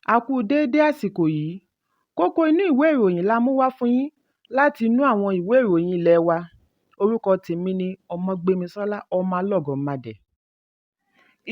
A kú déédé àsìkò yìí. Kókó inú ìwé ìròyìn la mú wá fún yín láti inú àwọn ìwé ìròyìn ilé wa. Orúkọ tèmi ni Ọmọgbémisọ́lá ọmọ Alọ́gọ̀madẹ̀.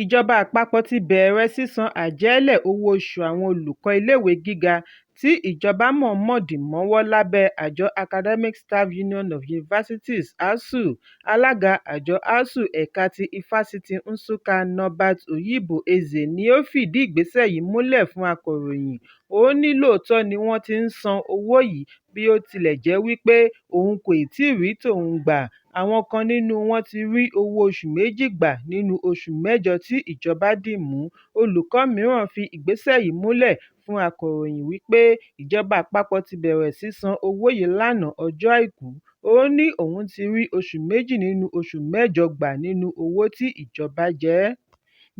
Ìjọba àpapọ̀ ti bẹ̀rẹ̀ sísan àjẹ́lẹ̀ owó oṣù àwọn olùkọ́ iléèwé gíga tí ìjọba mọ̀ọ́mọ̀ dì mọ́wọ́ lábẹ́ àjọ Academic Staff Union of Universities (ASUU). Alága àjọ ASUU ẹ̀ka ti Ifásitì Nsukka Norbert Oyibo Eze ni ó fìdí ìgbésẹ̀ yìí múlẹ̀ fún akọ̀ròyìn. Ó ní lóòótọ́ ni wọ́n ti ń san owó yìí bí ó tilẹ̀ jẹ́ wípé òun kò tíì rí tòun gbà. Àwọn kan nínú wọn ti rí owó oṣù méjì gbà nínú oṣù mẹ́jọ tí ìjọba dì mú. Olùkọ́ mìíràn fi ìgbésẹ̀ yìí múlẹ̀ fún akọ̀ròyìn wípé ìjọba àpapọ̀ ti bẹ̀rẹ̀ sí san owó yìí lánàá ọjọ́ Àìkú. Ó ní òun ti rí oṣù méjì nínú oṣù mẹ́jọ gbà nínú owó tí ìjọba jẹ ẹ́.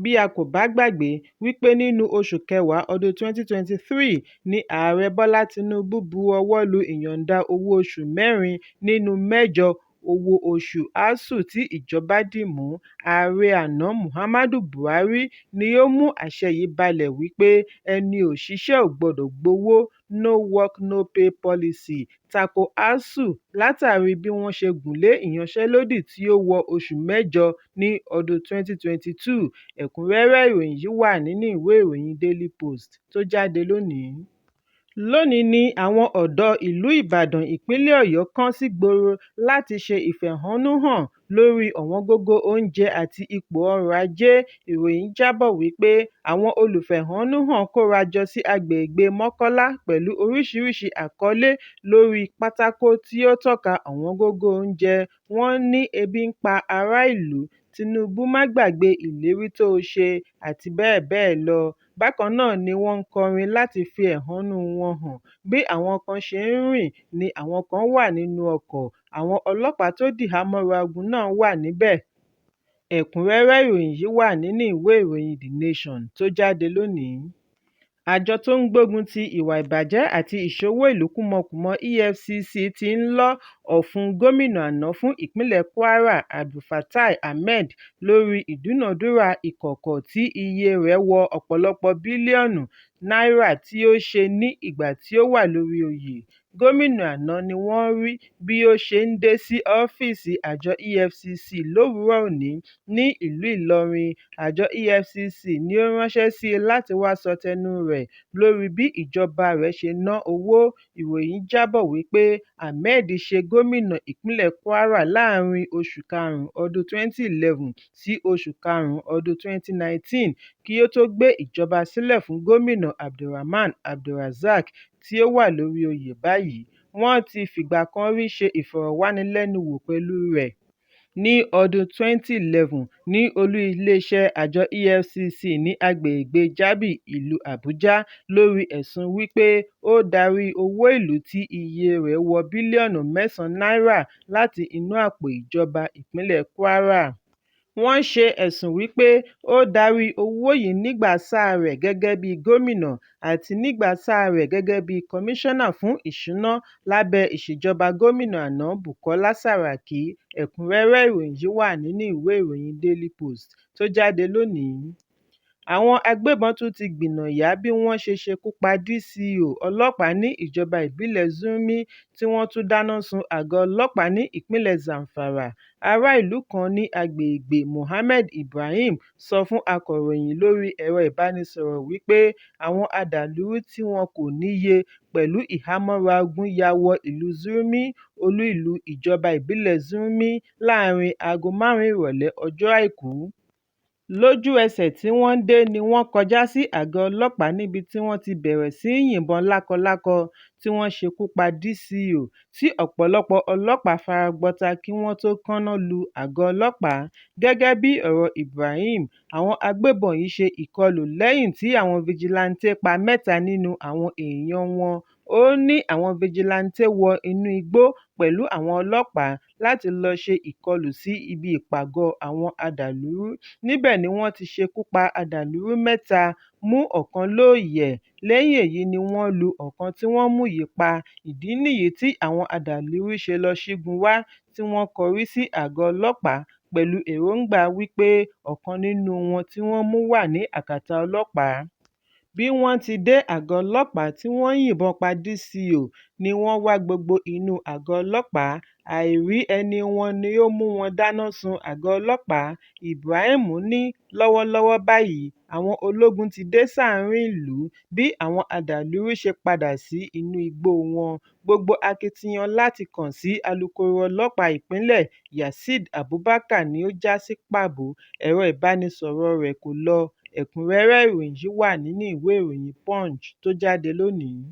Bí a kò bá gbàgbé wípé nínú oṣù kẹwàá ọdún 2023 ni Ààrẹ Bọ́lá Tinubu bu ọwọ́ lu ìyọ̀ǹda owó oṣù 4 nínú 8 owó oṣù ASUU tí ìjọba dì mú. Ààrẹ àná Muhammadu Buhari ni ó mú àṣẹ yìí balẹ̀ wípé ẹni òṣìṣẹ́ ò gbọdọ̀ gbowó no work no pay policy tako ASUU látàrí bí wọ́n ṣe gùnlé ìyanṣẹ́lódì tí ó wọ oṣù mẹ́jọ ní ọdún 2022. Ẹ̀kúnrẹ́rẹ́ ìròyìn yìí wà nínú ìwé ìròyìn Daily Post tó jáde lónìí. Lónìí ni àwọn ọ̀dọ́ ìlú Ìbàdàn ìpínlẹ̀ Ọ̀yọ́ kán sígboro láti ṣe ìfẹ̀hónúhàn lórí ọ̀wọ́ngógó oúnjẹ àti ipò ọrọ̀ ajé. Ìròyìn jábọ̀ wípé àwọn olùfẹ̀hónúhàn kóra jọ sí agbègbè Mọ́kọ́lá pẹ̀lú oríṣiríṣi àkọlé lórí pátákó tí ó tọ́ka ọ̀wọ́ngógó oúnjẹ. Wọ́n ní ebi ń pa ará ìlú, Tinubu má gbàgbé ìlérí tó ṣe àti bẹ́ẹ̀ bẹ́ẹ̀ lọ. Bákan náà ni wọ́n ń kọrin láti fi ẹ̀hónú wọn hàn. Bí àwọn kan ṣe ń rìn ni àwọn kan wà nínú ọkọ̀. Àwọn ọlọ́pàá tó dìhámọ́ra ogun náà wà níbẹ̀. Ẹ̀kúnrẹ́rẹ́ ìròyìn yìí wà nínú ìwé ìròyìn The Nation tó jáde lónìí. Àjọ tó ń gbógun ti ìwà ìbàjẹ́ àti ìṣòwò ìlú kúmọkùmọ EFCC ti ń lọ ọ̀fun gómìnà àná fún ìpínlẹ̀ Kwara Abdulfatai Ahmed lórí ìdúnàdúrà ìkọ̀kọ̀ tí iye rẹ̀ wọ ọ̀pọ̀lọpọ̀ bílíọ̀nù náírà tí ó ṣe ní ìgbà tí ó wà lórí oyè. Gómìnà àná ni wọ́n rí bí ó ṣe ń dé sí ọ́fíìsì àjọ EFCC lówùúrọ̀ òní ní ìlú Ìlọrin. Àjọ EFCC ni ó ránṣẹ́ sí i láti wá sọ tẹnu rẹ̀ lórí bí ìjọba rẹ̀ ṣe ná owó. Ìròyìn jábọ̀ wípé Ahmed ṣe gómìnà ìpínlẹ̀ Kwara láàrin oṣù karùn-ún ọdún 2011 sí oṣù karùn-ún ọdún 2019 kí ó tó gbé ìjọba sílẹ̀ fún gómìnà Abdulrahman Abdulrazak tí ó wà lórí oyè báyìí. Wọ́n ti fìgbà kan rí ṣe ìfọ̀rọ̀wánilẹ́nuwò pẹ̀lú rẹ̀ ní ọdún 2011 ní olú iléeṣẹ́ àjọ EFCC ní agbègbè Jábì, ìlú Àbújá, lórí ẹ̀sùn wípé ó darí owó ìlú tí iye rẹ̀ wọ bílíọ̀nù 9 náírà láti inú àpò ìjọba ìpínlẹ̀ Kwara. Wọ́n ṣe ẹ̀sùn wípé ó darí owó yìí nígbà sáà rẹ̀ gẹ́gẹ́ bí gómìnà àti nígbà sáà rẹ̀ gẹ́gẹ́ bí kọmíṣánná fún ìṣúná lábẹ́ ìṣèjọba gómìnà àná Bukola Saraki. Ẹ̀kúnrẹ́rẹ́ ìròyìn yìí wà nínú ìwé ìròyìn Daily Post tó jáde lónìí. Àwọn agbébọn tún ti gbìnàyá bí wọ́n ṣe ṣekú pa DCO ọlọ́pàá ní ìjọba ìbílẹ̀ Zurmi tí wọ́n tún dáná sun àgọ́ ọlọ́pàá ní ìpínlẹ̀ Zamfara. Ará ìlú kan ní agbègbè Mohammed Ibrahim sọ fún akọ̀ròyìn lórí ẹ̀rọ ìbánisọ̀rọ̀ wípé àwọn adàlúrú tí wọn kò níye pẹ̀lú ìhámọ́ra ogun ya wọ ìlú Zurmi, olú ìlú ìjọba ìbílẹ̀ Zurmi, láàrin aago 5 ìrọ̀lẹ́ ọjọ́ Àìkú. Lójú ẹsẹ̀ tí wọ́n dé ni wọ́n kọjá sí àgọ́ ọlọ́pàá níbi tí wọ́n ti bẹ̀rẹ̀ sí í yìnbọn lákọlákọ tí wọ́n ṣekú pa DCO tí ọ̀pọ̀lọpọ̀ ọlọ́pàá fara gbọta kí wọ́n tó kánná lu àgọ́ ọlọ́pàá. Gẹ́gẹ́ bí ọ̀rọ̀ Ibrahim, àwọn agbébọn yìí ṣe ìkọlù lẹ́yìn tí àwọn fijilantànté pa 3 nínú àwọn èèyàn wọn. Ó ní àwọn fijilantànté wọ inú igbó pẹ̀lú àwọn ọlọ́pàá láti lọ ṣe ìkọlù sí ibi ìpàgọ́ àwọn adàlúrú. Níbẹ̀ ni wọ́n ti ṣekú pa adàlúrú 3, mú ọ̀kan lóòyẹ̀. Lẹ́yìn èyí ni wọ́n lu ọ̀kan tí wọ́n mú yìí pa. Ìdí nìyí tí àwọn adàlúrú ṣe lọ sígun wá tí wọ́n kọrí sí àgọ́ ọlọ́pàá pẹ̀lú èròǹgbà wípé ọ̀kan nínú wọn tí wọ́n mú wà ní àkàtà ọlọ́pàá. bí wọ́n ti dé àgọ́ ọlọ́pàá tí wọ́n yìnbọn pa dco ni wọ́n wá gbogbo inú àgọ́ ọlọ́pàá. àìrí ẹni wọn ni ó mú wọn dáná sun àgọ́ ọlọ́pàá. ibrahim ní lọ́wọ́lọ́wọ́ báyìí àwọn ológun ti dé sáàrin ìlú bí àwọn adàlúrú ṣe padà sí inú igbó wọn. gbogbo akitiyan láti kàn sí alūkkóró ọlọ́pàá ìpínlẹ̀ yasid abubakar ni ó já sí pàbó. ẹ̀rọ ìbánisọ̀rọ̀ rẹ̀ kò lọ. ẹ̀kúnrẹ́rẹ́ ìròyìn yìí wà nínú ìwé ìròyìn punch tó jáde lónìí.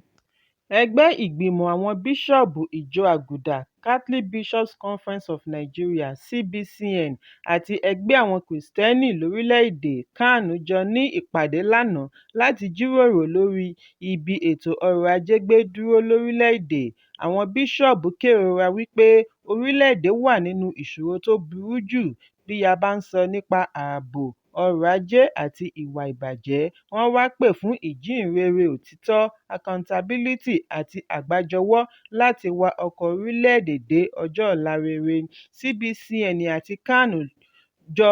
ẹgbẹ́ ìgbìmọ̀ àwọn bíṣọ́ọ̀bù ìjọ àgùdà catholic bishops conference of nigeria cbcn àti ẹgbẹ́ àwọn kìrìstẹ́nì lórílẹ̀‐èdè can jọ ní ìpàdé lánàá láti jíròrò lórí ibi ètò ọrọ̀ ajé gbé dúró lórílẹ̀‐èdè. àwọn bíṣọ́ọ̀bù kérora wípé orílẹ̀‐èdè wà nínú ìṣòro tó burú jù bí a bá ń sọ nípa ààbò, ọrọ̀ ajé àti ìwà ìbàjẹ́. wọ́n wá pè fún ìjíhìnrere òtítọ́, accountability àti àgbájọwọ́ láti wa ọkọ̀ orílẹ̀-èdè dé ọjọ́ ọ̀la rere. cbcn àti can jọ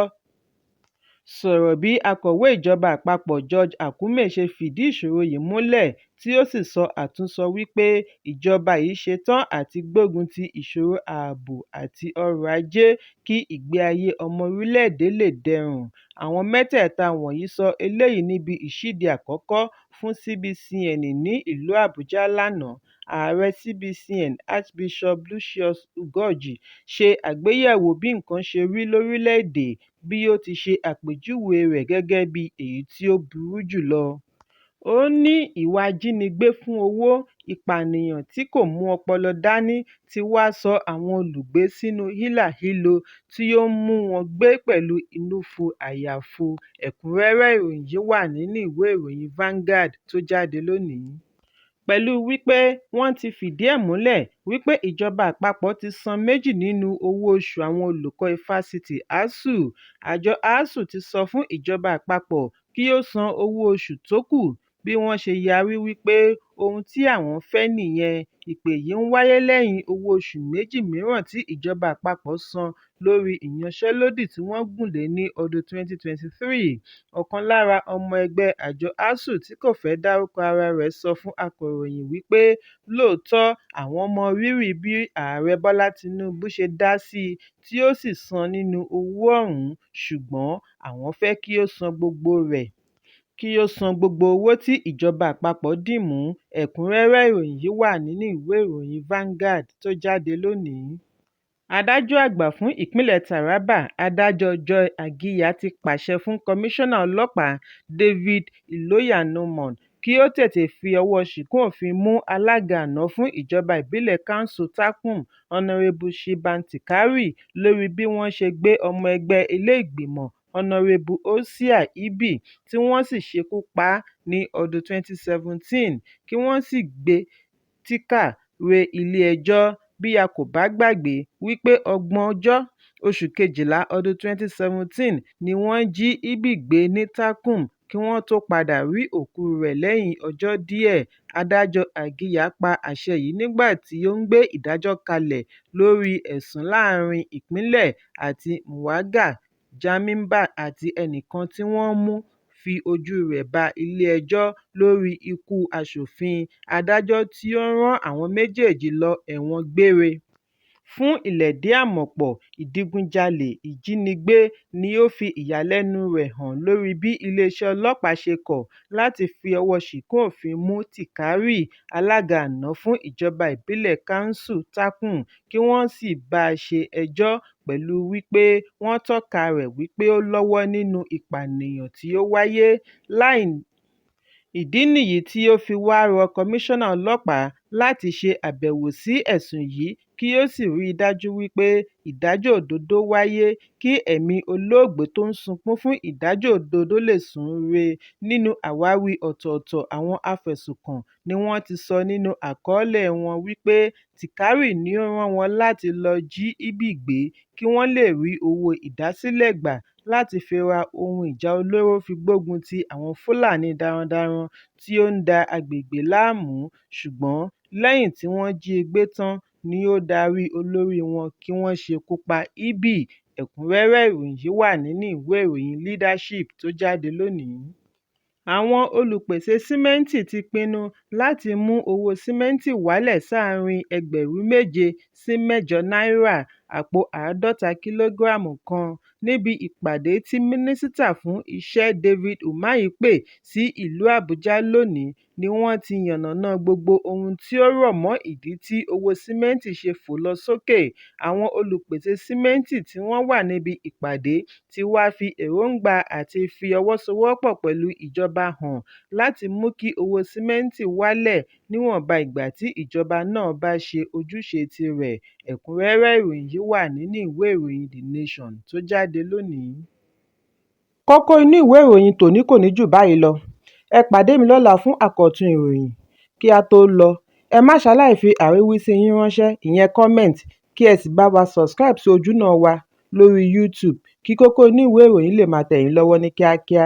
sọ̀rọ̀ bí akọ̀wé ìjọba àpapọ̀ george akume ṣe fìdí ìṣòro yìí múlẹ̀ tí ó sì sọ àtúnsọ wípé ìjọba yìí ṣetán àti gbógun ti ìṣòro ààbò àti ọrọ̀ ajé kí ìgbé ayé ọmọ orílẹ̀-èdè lè dẹrùn. àwọn mẹ́tẹ̀ẹ̀ta wọ̀nyí sọ eléyìí níbi ìṣíde àkọ́kọ́ fún cbcn ní ìlú àbújá lánàá. ààrẹ cbcn archbishop lucius ugoji ṣe àgbéyẹ̀wò bí nǹkan ṣe rí lórílẹ̀-èdè bí ó ti ṣe àpèjúwe rẹ̀ gẹ́gẹ́ bí èyí tí ó burú jùlọ. ó ní ìwà ajínigbé fún owó, ìpànìyàn tí kò mú ọpọlọ dání ti wá sọ àwọn olùgbé sínú hílàhílo tí ó ń mú wọn gbé pẹ̀lú ìnúfu àyàfu. ẹ̀kúnrẹ́rẹ́ ìròyìn yìí wà nínú ìwé ìròyìn Vanguard tó jáde lónìí. pẹ̀lú wípé wọ́n ti fìdí ẹ̀ múlẹ̀ wípé ìjọba àpapọ̀ ti san méjì nínú owó oṣù àwọn olùkọ́ ifásitì asuu. àjọ asuu ti sọ fún ìjọba àpapọ̀ kí ó san owó oṣù tó kù bí wọ́n ṣe yarí wípé ohun tí àwọn fẹ́ nìyẹn. ìpè yìí ń wáyé lẹ́yìn owó oṣù méjì mìíràn tí ìjọba àpapọ̀ san lórí ìyanṣẹ́lódì tí wọ́n gùn lé ní ọdún 2023. ọ̀kan lára ọmọ ẹgbẹ́ àjọ asuu tí kò fẹ́ dárúkọ ara rẹ̀ sọ fún akọ̀ròyìn wípé lóòótọ́ àwọn mọ rírì bí ààrẹ bọ́lá tinubu ṣe dá sí i tí ó sì san nínú owó ọ̀hún ṣùgbọ́n àwọn fẹ́ kí ó san gbogbo owó tí ìjọba àpapọ̀ dì mú. ẹ̀kúnrẹ́rẹ́ ìròyìn yìí wà nínú ìwé ìròyìn Vanguard tó jáde lónìí. adájọ́ àgbà fún ìpínlẹ̀ taraba adájọ́ joy agiya ti pàṣẹ fún kọmíṣánná ọlọ́pàá david iloyanomon kí ó tètè fi ọwọ́ ṣìkún òfin mú alága àná fún ìjọba ìbílẹ̀ council takum honorébù shibam tikari lórí bí wọ́n ṣe gbé ọmọ ẹgbẹ́ ilé-ìgbìmọ̀ honorébù hosea ibi tí wọ́n sì ṣekú pa á ní ọdún 2017 kí wọ́n sì gbé tíkà re ilé-ẹjọ́. bí a kò bá gbàgbé wípé ọgbọ̀njọ́ oṣù kejìlá ọdún 2017 ni wọ́n jí ibi gbé ní takum kí wọ́n tó padà rí òkú rẹ̀ lẹ́yìn ọjọ́ díẹ̀. adájọ́ agiya pa àṣẹ yìí nígbà tí ó ń gbé ìdájọ́ kalẹ̀ lórí ẹ̀sùn láàrin ìpínlẹ̀ àti muwàgà jamimba àti ẹnìkan tí wọ́n mú fi ojú rẹ̀ ba ilé-ẹjọ́ lórí ikú aṣòfin. adájọ́ tí ó rán àwọn méjèèjì lọ ẹ̀wọ̀n gbére fún ìlẹ̀dí-àmọ̀pọ̀ ìdígunjalè ìjínigbé ni ó fi ìyàlẹ́nu rẹ̀ hàn lórí bí iléeṣẹ́ ọlọ́pàá ṣe kọ̀ láti fi ọwọ́ ṣìkún òfin mú tíkárì alága àná fún ìjọba ìbílẹ̀ council takum kí wọ́n sì bá a ṣe ẹjọ́ pẹ̀lú wípé wọ́n tọ́ka rẹ̀ wípé ó lọ́wọ́ nínú ìpànìyàn tí ó wáyé. ìdí nìyí tí ó fi wáá rọ kọmíṣánná ọlọ́pàá láti ṣe àbẹ̀wò sí ẹ̀sùn yìí kí ó sì rí i dájú wípé ìdájọ́ òdodo wáyé kí ẹ̀mí olóògbé tó ń sunkún fún ìdájọ́ òdodo lè sùn re. nínú àwáwí ọ̀tọ̀ọ̀tọ̀ àwọn afẹ̀sùnkàn ni wọ́n ti sọ nínú àkọọ́lẹ̀ wọn wípé tíkárì ni ó rán wọn láti lọ́ọ́ jí ibi gbé kí wọ́n lè rí owó ìdásílẹ̀ gbà láti fi ra ohun ìjà olóró fi gbógun ti àwọn fúlàní darandaran tí ó ń da agbègbè láàmú ṣùgbọ́n lẹ́yìn tí wọ́n jí i gbé tán ni ó darí olórí wọn kí wọ́n ṣekú pa ibi. ẹ̀kúnrẹ́rẹ́ ìròyìn yìí wà nínú ìwé ìròyìn leadership tó jáde lónìí. Àwọn olùpèsè símẹ́ǹtì ti pinnu láti mú owó símẹ́ǹtì wálẹ̀ sáàrin Ẹgbẹ̀rún 7 sí 8 náírà àpò 50 kìlógíráàmù kan níbi ìpàdé tí Mínísítà fún Iṣẹ́ David Umahi pè sí ìlú Àbújá lónìí ni wọ́n ti yànnàná gbogbo ohun tí ó rọ̀ mọ́ ìdí tí owó símẹ́ǹtì ṣe fò lọ sókè. Àwọn olùpèsè símẹ́ǹtì tí wọ́n wà níbi ìpàdé ti wá fi èròǹgbà àti fi ọwọ́ sowọ́pọ̀ pẹ̀lú ìjọba hàn láti mú kí owó símẹ́ǹtì wálẹ̀ níwọ̀nba ìgbà tí ìjọba náà bá ṣe ojúṣe tirẹ̀. Ẹ̀kúnrẹ́rẹ́ ìròyìn yìí wà nínú ìwé ìròyìn The Nation tó jáde lónìí. Kókó inú ìwé ìròyìn tòní kò ní jù báyìí lọ. Ẹ pàdé mi lọ́la fún àkọ́tún ìròyìn. Kí a tó lọ, ẹ má ṣaláì fi àríwísí yín ránṣẹ́, ìyẹn comment, kí ẹ sì bá wa subscribe sí ojúnà wa lórí YouTube kí kókó inú ìwé ìròyìn lè máa tẹ̀ yín lọ́wọ́ ní kíákíá.